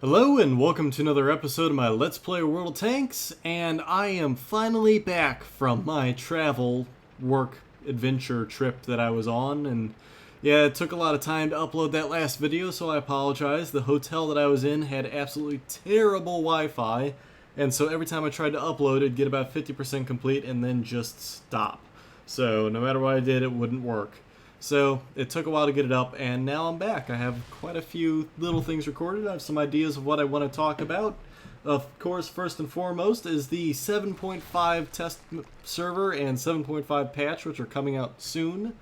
Hello and welcome to another episode of my Let's Play World of Tanks, and I am finally back from my travel, work, adventure trip that I was on, and yeah, it took a lot of time to upload that last video, so I apologize. The hotel that I was in had absolutely terrible Wi-Fi, and so every time I tried to upload it'd get about 50% complete and then just stop. So no matter what I did, it wouldn't work. So it took a while to get it up, and now I'm back. I have quite a few little things recorded. I have some ideas of what I want to talk about. Of course, first and foremost is the 7.5 test server and 7.5 patch, which are coming out soon.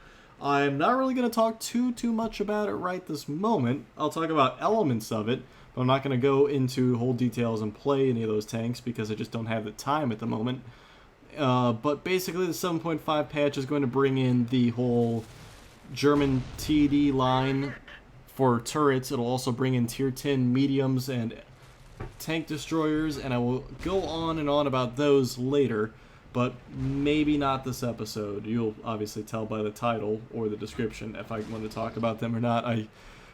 I'm not really going to talk too much about it right this moment. I'll talk about elements of it, but I'm not going to go into whole details and play any of those tanks because I just don't have the time at the moment. But basically, the 7.5 patch is going to bring in the whole German TD line for turrets. It'll also bring in tier 10 mediums and tank destroyers, and I will go on and on about those later, but maybe not this episode. You'll obviously tell by the title or the description if I want to talk about them or not,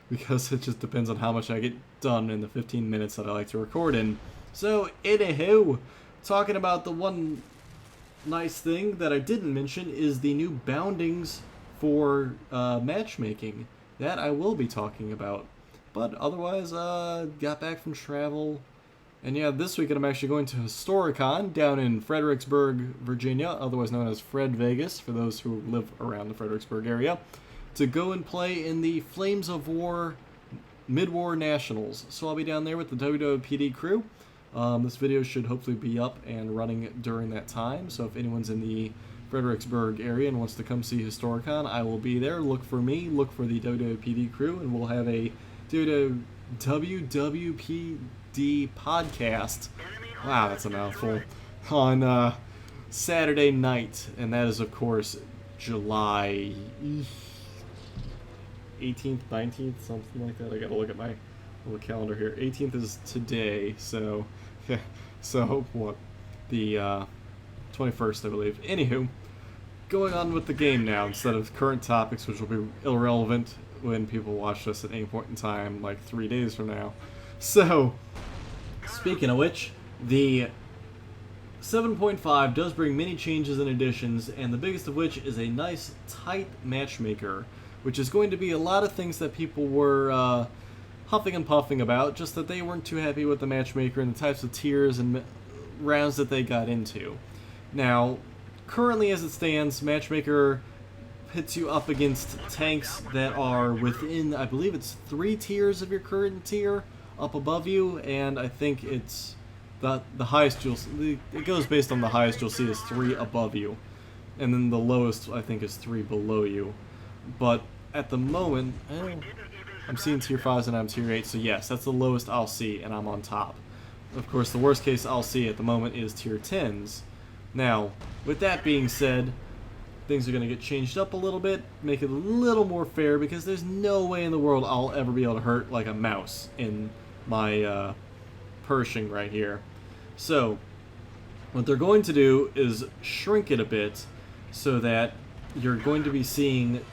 because it just depends on how much I get done in the 15 minutes that I like to record in. So anywho, talking about the one nice thing that I didn't mention is the new boundings for matchmaking. That I will be talking about. But otherwise, got back from travel. And yeah, this weekend I'm actually going to Historicon down in Fredericksburg, Virginia, otherwise known as Fred Vegas, for those who live around the Fredericksburg area, to go and play in the Flames of War Mid-War Nationals. So I'll be down there with the WWPD crew. This video should hopefully be up and running during that time, so if anyone's in the Fredericksburg area and wants to come see Historicon, I will be there. Look for me, look for the WWPD crew, and we'll have a WWPD podcast. Wow, that's a mouthful. On Saturday night, and that is, of course, July 18th, 19th, something like that. I gotta look at my little calendar here. 18th is today, so yeah. So what? The 21st, I believe. Anywho, going on with the game now instead of current topics, which will be irrelevant when people watch this at any point in time, like 3 days from now. So, speaking of which, the 7.5 does bring many changes and additions, and the biggest of which is a nice, tight matchmaker, which is going to be a lot of things that people were huffing and puffing about, just that they weren't too happy with the matchmaker and the types of tiers and rounds that they got into. Now, currently as it stands, Matchmaker pits you up against tanks that are within, I believe it's 3 tiers of your current tier up above you, and I think it's the highest you'll see, it goes based on the highest you'll see is 3 above you, and then the lowest I think is 3 below you. But at the moment, I'm seeing tier 5s and I'm tier 8, so yes, that's the lowest I'll see, and I'm on top. Of course, the worst case I'll see at the moment is tier 10s. Now, with that being said, things are going to get changed up a little bit, make it a little more fair, because there's no way in the world I'll ever be able to hurt like a mouse in my Pershing right here. So, what they're going to do is shrink it a bit so that you're going to be seeing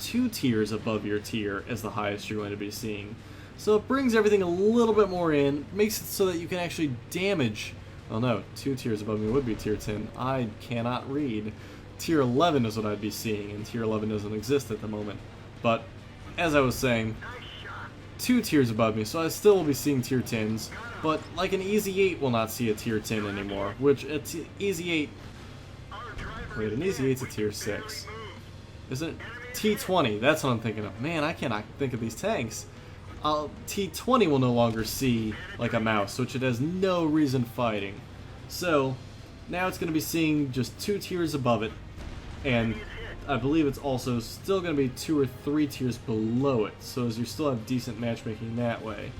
2 tiers above your tier as the highest you're going to be seeing. So it brings everything a little bit more in, makes it so that you can actually damage. Oh no, 2 tiers above me would be tier 10. I cannot read. Tier 11 is what I'd be seeing, and tier 11 doesn't exist at the moment. But, as I was saying, 2 tiers above me, so I still will be seeing tier 10s, but like an Easy 8 will not see a tier 10 anymore, which Easy 8... Wait, an Easy 8's a tier 6. Isn't it? T20, that's what I'm thinking of. Man, I cannot think of these tanks. T20 will no longer see like a mouse, which it has no reason fighting. So, now it's going to be seeing just 2 tiers above it, and I believe it's also still going to be 2 or 3 tiers below it, so as you still have decent matchmaking that way.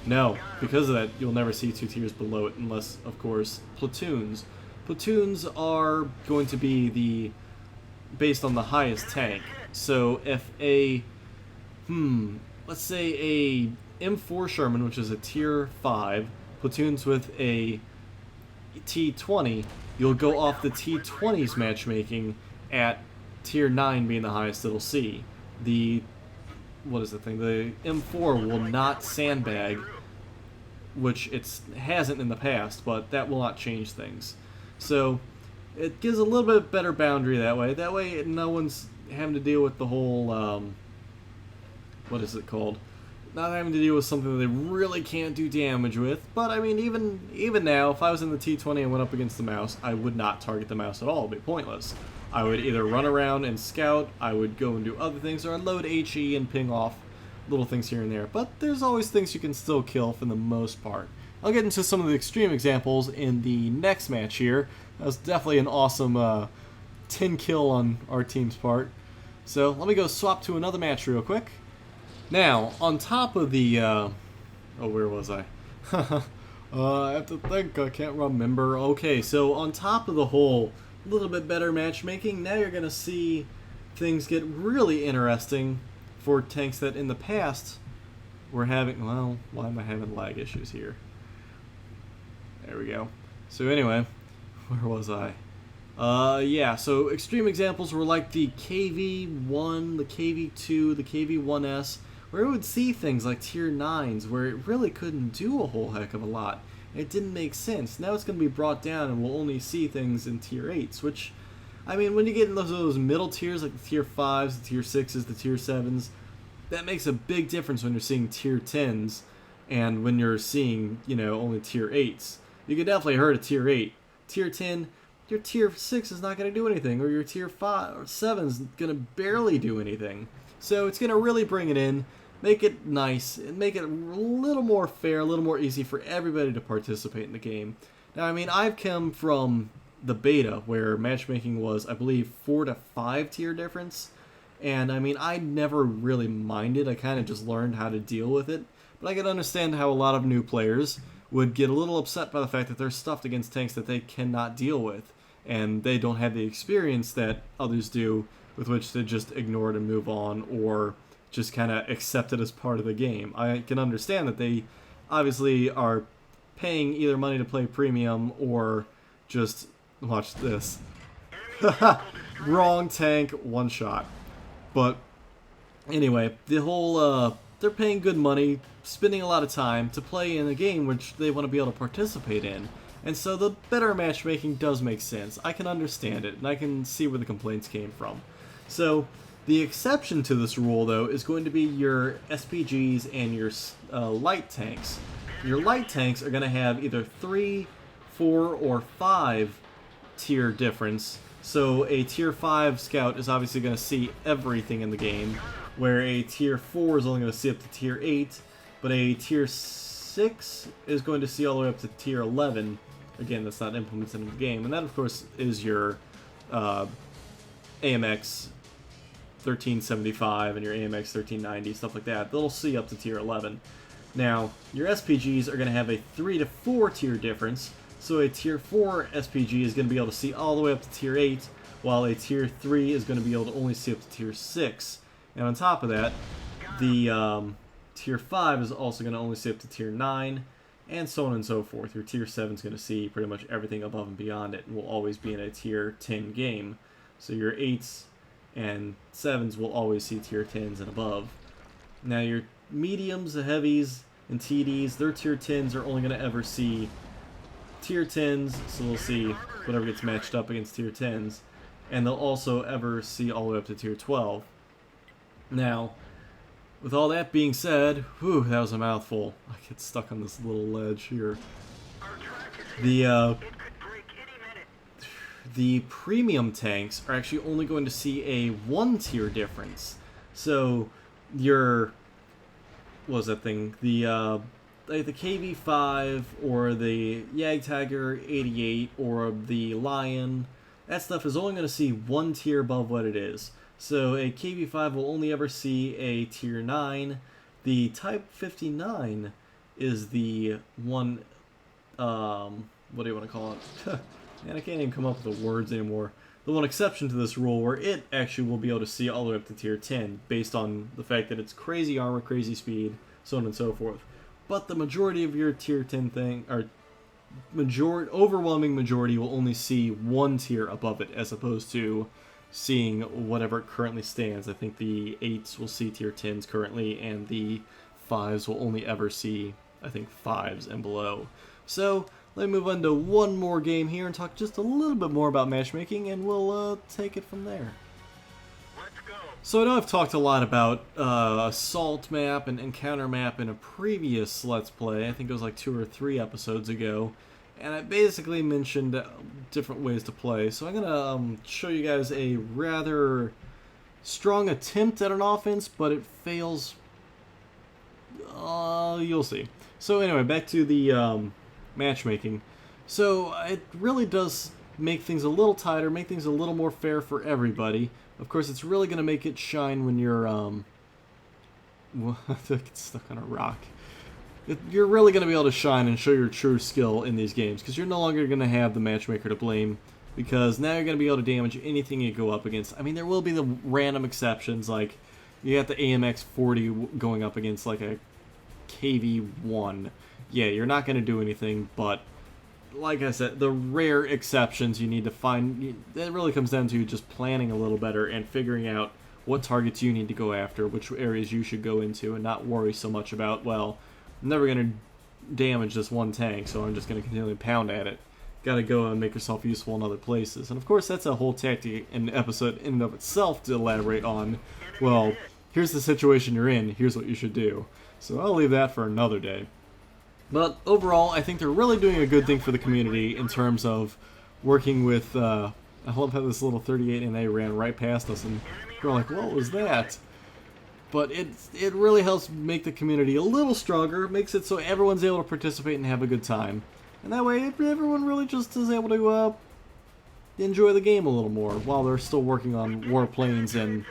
No, because of that, you'll never see 2 tiers below it unless, of course, platoons. Platoons are going to be based on the highest tank. So if let's say a M4 Sherman, which is a tier 5, platoons with a T20, you'll go off the T20's matchmaking at tier 9 being the highest it'll see. The M4 will not sandbag which it hasn't in the past, but that will not change things. So it gives a little bit better boundary that way. That way, no one's having to deal with the whole what is it called? Not having to deal with something that they really can't do damage with. But I mean, even now, if I was in the T20 and went up against the mouse, I would not target the mouse at all. It'd be pointless. I would either run around and scout, I would go and do other things, or I'd load HE and ping off little things here and there. But there's always things you can still kill for the most part. I'll get into some of the extreme examples in the next match here. That was definitely an awesome 10 kill on our team's part. So let me go swap to another match real quick. Now, on top of the... oh, where was I? I have to think, I can't remember. Okay, so on top of the whole little bit better matchmaking, now you're going to see things get really interesting for tanks that in the past were having... Well, why am I having lag issues here? There we go. So anyway, where was I? Yeah, so extreme examples were like the KV-1, the KV-2, the KV-1S, where it would see things like tier 9s, where it really couldn't do a whole heck of a lot. It didn't make sense. Now it's going to be brought down and we'll only see things in tier 8s, which, I mean, when you get into those middle tiers, like the tier 5s, the tier 6s, the tier 7s, that makes a big difference when you're seeing tier 10s and when you're seeing, you know, only tier 8s. You could definitely hurt a tier 8. Tier 10, your tier 6 is not going to do anything, or your tier 5 or 7 is going to barely do anything. So it's going to really bring it in, make it nice, and make it a little more fair, a little more easy for everybody to participate in the game. Now, I mean, I've come from the beta, where matchmaking was, I believe, 4 to 5 tier difference. And, I mean, I never really minded. I kind of just learned how to deal with it. But I can understand how a lot of new players would get a little upset by the fact that they're stuffed against tanks that they cannot deal with, and they don't have the experience that others do with which to just ignore it and move on, or just kind of accept it as part of the game. I can understand that they obviously are paying either money to play premium or just watch this. Wrong tank, one shot. But anyway, the whole they're paying good money, spending a lot of time to play in a game which they want to be able to participate in. And so the better matchmaking does make sense. I can understand it, and I can see where the complaints came from. So the exception to this rule, though, is going to be your SPGs and your light tanks. Your light tanks are going to have either 3, 4, or 5 tier difference. So a tier 5 scout is obviously going to see everything in the game, where a tier 4 is only going to see up to tier 8, but a tier 6 is going to see all the way up to tier 11. Again, that's not implemented in the game. And that, of course, is your AMX 1375 and your AMX 1390, stuff like that. They'll see up to tier 11. Now, your SPGs are going to have a 3 to 4 tier difference, so a tier 4 SPG is going to be able to see all the way up to tier 8, while a tier 3 is going to be able to only see up to tier 6. And on top of that, the tier 5 is also going to only see up to tier 9, and so on and so forth. Your tier 7 is going to see pretty much everything above and beyond it, and will always be in a tier 10 game. So your 8s and 7s will always see tier 10s and above. Now your mediums, the heavies, and TDs, their tier 10s are only going to ever see tier 10s, so they'll see whatever gets matched up against tier 10s, and they'll also ever see all the way up to tier 12. Now, with all that being said, whew, that was a mouthful. I get stuck on this little ledge here. The premium tanks are actually only going to see a 1 tier difference. So your, what was that thing? The KV-5 or the Jagdtiger 88 or the Lion, that stuff is only going to see 1 tier above what it is. So a KV-5 will only ever see a tier 9. The Type 59 is the one, what do you want to call it? Man, I can't even come up with the words anymore. The one exception to this rule where it actually will be able to see all the way up to tier 10 based on the fact that it's crazy armor, crazy speed, so on and so forth. But the majority of your tier 10 thing, or overwhelming majority, will only see 1 tier above it as opposed to seeing whatever it currently stands. I think the 8s will see tier 10s currently, and the 5s will only ever see I think, 5s and below. So let me move on to one more game here and talk just a little bit more about matchmaking, and we'll take it from there. So I know I've talked a lot about Assault map and Encounter map in a previous Let's Play. I think it was like 2 or 3 episodes ago. And I basically mentioned different ways to play. So I'm going to show you guys a rather strong attempt at an offense, but it fails. You'll see. So anyway, back to the matchmaking. So it really does make things a little tighter, make things a little more fair for everybody. Of course, it's really going to make it shine when you're get stuck on a rock. You're really going to be able to shine and show your true skill in these games, because you're no longer going to have the matchmaker to blame, because now you're going to be able to damage anything you go up against. I mean, there will be the random exceptions, like you got the AMX 40 going up against like a KV1. Yeah, you're not going to do anything, but like I said, the rare exceptions you need to find, it really comes down to just planning a little better and figuring out what targets you need to go after, which areas you should go into, and not worry so much about, well, I'm never going to damage this one tank, so I'm just going to continually pound at it. Got to go and make yourself useful in other places. And of course, that's a whole tactic and episode in and of itself to elaborate on, well, here's the situation you're in, here's what you should do. So I'll leave that for another day. But overall, I think they're really doing a good thing for the community in terms of working with, I love how this little 38 NA ran right past us, and we're like, what was that? But it really helps make the community a little stronger, makes it so everyone's able to participate and have a good time. And that way, everyone really just is able to enjoy the game a little more, while they're still working on warplanes and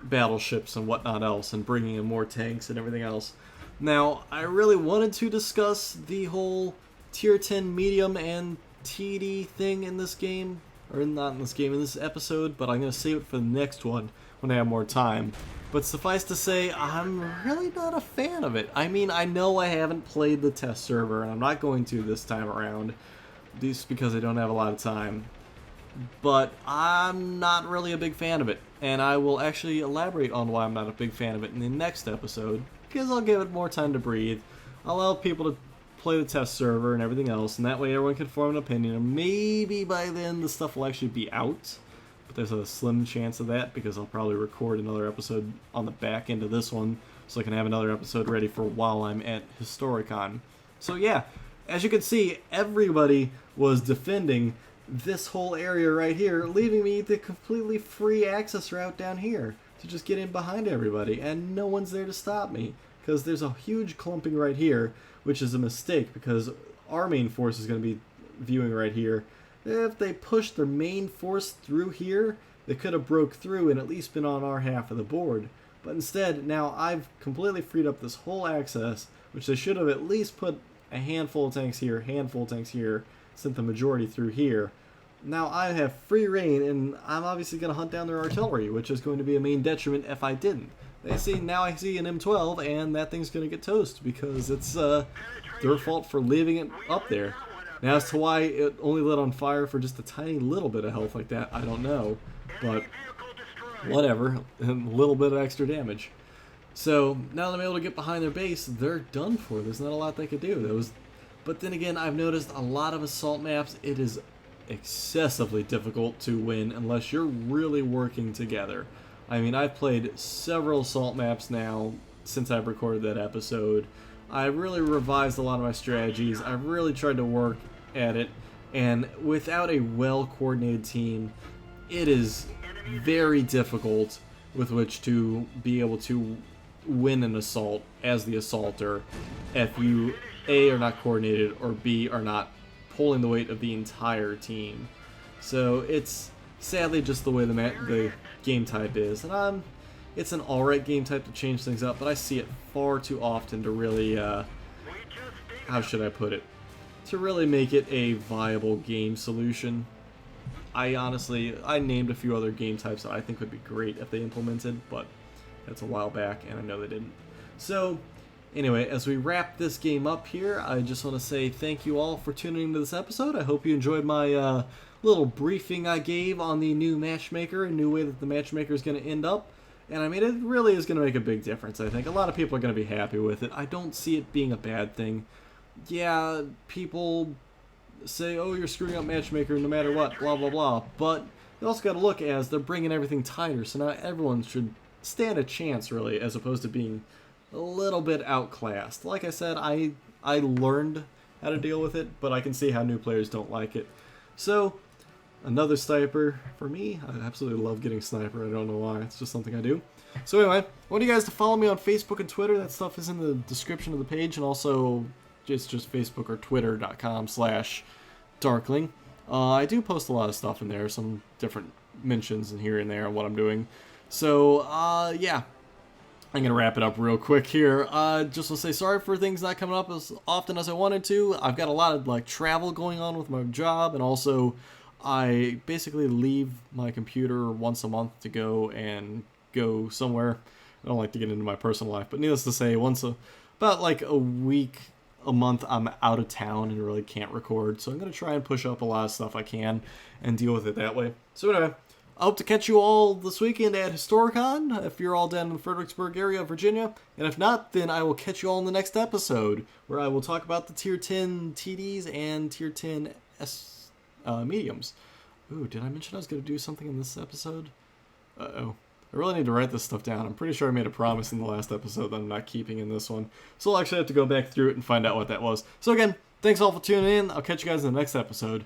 battleships and whatnot else, and bringing in more tanks and everything else. Now, I really wanted to discuss the whole Tier 10 medium and TD thing in this game, or not in this game, in this episode, but I'm going to save it for the next one when I have more time. But suffice to say, I'm really not a fan of it. I mean, I know I haven't played the test server, and I'm not going to this time around, just because I don't have a lot of time. But I'm not really a big fan of it, and I will actually elaborate on why I'm not a big fan of it in the next episode, because I'll give it more time to breathe. I'll allow people to play the test server and everything else, and that way everyone can form an opinion, and maybe by then the stuff will actually be out. But there's a slim chance of that, because I'll probably record another episode on the back end of this one, so I can have another episode ready for while I'm at Historicon. So yeah, as you can see, everybody was defending this whole area right here, leaving me the completely free access route down here to just get in behind everybody, and no one's there to stop me, because there's a huge clumping right here, which is a mistake, because our main force is going to be viewing right here. If they pushed their main force through here, they could have broke through and at least been on our half of the board. But instead, now I've completely freed up this whole access, which they should have at least put a handful of tanks here, handful of tanks here, sent the majority through here. Now I have free reign, and I'm obviously going to hunt down their artillery, which is going to be a main detriment if I didn't. Now I see an M12, and that thing's going to get toast, because it's their fault for leaving it up there. Now, as to why it only lit on fire for just a tiny little bit of health like that, I don't know. But whatever, a little bit of extra damage. So now that I'm able to get behind their base, they're done for. There's not a lot they could do. But then again, I've noticed a lot of assault maps, it is excessively difficult to win unless you're really working together. I mean, I've played several assault maps now since I've recorded that episode. I've really revised a lot of my strategies. I've really tried to work at it, and without a well-coordinated team, it is very difficult with which to be able to win an assault as the assaulter if you A, are not coordinated, or B, are not pulling the weight of the entire team. So it's sadly just the way the game type is, and it's an alright game type to change things up, but I see it far too often to really, how should I put it, to really make it a viable game solution. I named a few other game types that I think would be great if they implemented, but that's a while back, and I know they didn't. So, anyway, as we wrap this game up here, I just want to say thank you all for tuning into this episode. I hope you enjoyed my little briefing I gave on the new Matchmaker, a new way that the Matchmaker is going to end up. And I mean, it really is going to make a big difference, I think. A lot of people are going to be happy with it. I don't see it being a bad thing. Yeah, people say, oh, you're screwing up Matchmaker no matter what, blah, blah, blah. But you also got to look as they're bringing everything tighter, so now everyone should stand a chance, really, as opposed to being a little bit outclassed. Like I said, I learned how to deal with it, but I can see how new players don't like it. So, another sniper for me. I absolutely love getting sniper. I don't know why. It's just something I do. So anyway, I want you guys to follow me on Facebook and Twitter. That stuff is in the description of the page, and also just Facebook or twitter.com/darkling. I do post a lot of stuff in there, some different mentions in here and there on what I'm doing. So, yeah. I'm going to wrap it up real quick here. Just to say sorry for things not coming up as often as I wanted to. I've got a lot of travel going on with my job, and also I basically leave my computer once a month to go somewhere. I don't like to get into my personal life, but needless to say, about a week, a month, I'm out of town and really can't record. So I'm going to try and push up a lot of stuff I can and deal with it that way. So anyway, I hope to catch you all this weekend at Historicon, if you're all down in the Fredericksburg area of Virginia. And if not, then I will catch you all in the next episode, where I will talk about the Tier 10 TDs and Tier 10 mediums. Ooh, did I mention I was going to do something in this episode? Uh-oh. I really need to write this stuff down. I'm pretty sure I made a promise in the last episode that I'm not keeping in this one. So I'll actually have to go back through it and find out what that was. So again, thanks all for tuning in. I'll catch you guys in the next episode.